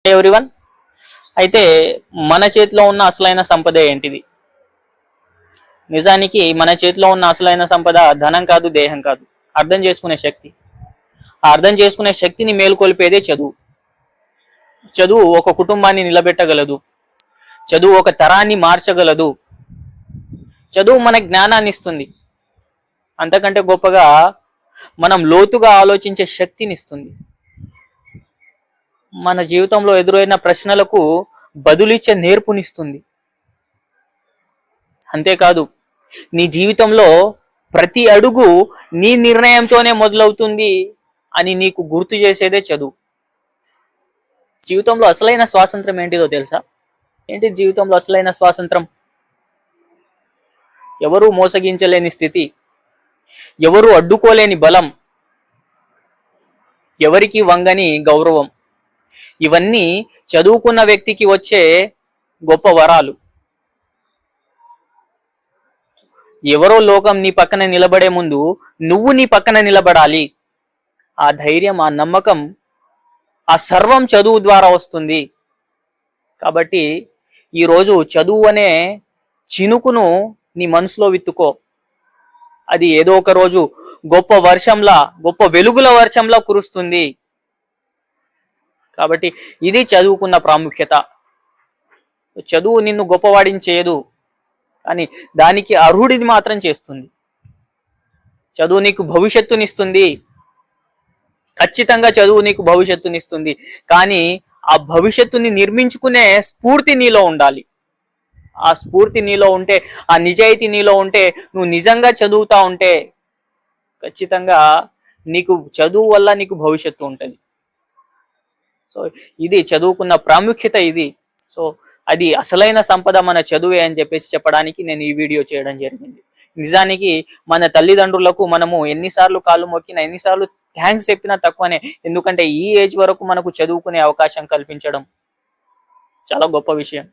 Everyone. అయితే మన చేతిలో ఉన్న అసలైన సంపద ఏంటిది? నిజానికి మన చేతిలో ఉన్న అసలైన సంపద ధనం కాదు, దేహం కాదు, అర్థం చేసుకునే శక్తి. ఆ అర్థం చేసుకునే శక్తిని మేలుకొల్పేదే చదువు. చదువు ఒక కుటుంబాన్ని నిలబెట్టగలదు, చదువు ఒక తరాన్ని మార్చగలదు, చదువు మన జ్ఞానాన్ని ఇస్తుంది. అంతకంటే గొప్పగా మనం లోతుగా ఆలోచించే శక్తిని ఇస్తుంది. మన జీవితంలో ఎదురైన ప్రశ్నలకు బదులిచ్చే నేర్పునిస్తుంది. అంతేకాదు, నీ జీవితంలో ప్రతి అడుగు నీ నిర్ణయంతోనే మొదలవుతుంది అని నీకు గుర్తు చేసేదే చదువు. జీవితంలో అసలైన స్వాతంత్రం ఏంటిదో తెలుసా? ఏంటి జీవితంలో అసలైన స్వాతంత్రం? ఎవరు మోసగించలేని స్థితి, ఎవరు అడ్డుకోలేని బలం, ఎవరికి వంగని గౌరవం, ఇవన్నీ చదువుకున్న వ్యక్తికి వచ్చే గొప్ప వరాలు. ఎవరో లోకం నీ పక్కన నిలబడే ముందు నువ్వు నీ పక్కన నిలబడాలి. ఆ ధైర్యం, ఆ నమ్మకం, ఆ సర్వం చదువు ద్వారా వస్తుంది. కాబట్టి ఈరోజు చదువు అనే చినుకును నీ మనసులో విత్తుకో. అది ఏదో ఒక రోజు గొప్ప వర్షంలా, గొప్ప వెలుగుల వర్షంలా కురుస్తుంది. కాబట్టి ఇది చదువుకున్న ప్రాముఖ్యత. చదువు నిన్ను గొప్పవాడిని చేయదు, కానీ దానికి అర్హుడిని మాత్రం చేస్తుంది. చదువు నీకు భవిష్యత్తునిస్తుంది, ఖచ్చితంగా చదువు నీకు భవిష్యత్తునిస్తుంది. కానీ ఆ భవిష్యత్తుని నిర్మించుకునే స్ఫూర్తి నీలో ఉండాలి. ఆ స్ఫూర్తి నీలో ఉంటే, ఆ నిజాయితీ నీలో ఉంటే, నువ్వు నిజంగా చదువుతా ఉంటే ఖచ్చితంగా నీకు చదువు వల్ల నీకు భవిష్యత్తు ఉంటుంది. సో ఇది చదువుకున్న ప్రాముఖ్యత ఇది. సో అది అసలైన సంపద మన చదువే అని చెప్పేసి చెప్పడానికి నేను ఈ వీడియో చేయడం జరిగింది. నిజానికి మన తల్లిదండ్రులకు మనము ఎన్నిసార్లు కాళ్ళు మొక్కినా, ఎన్నిసార్లు థ్యాంక్స్ చెప్పినా తక్కువనే. ఎందుకంటే ఈ ఏజ్ వరకు మనకు చదువుకునే అవకాశం కల్పించడం చాలా గొప్ప విషయం.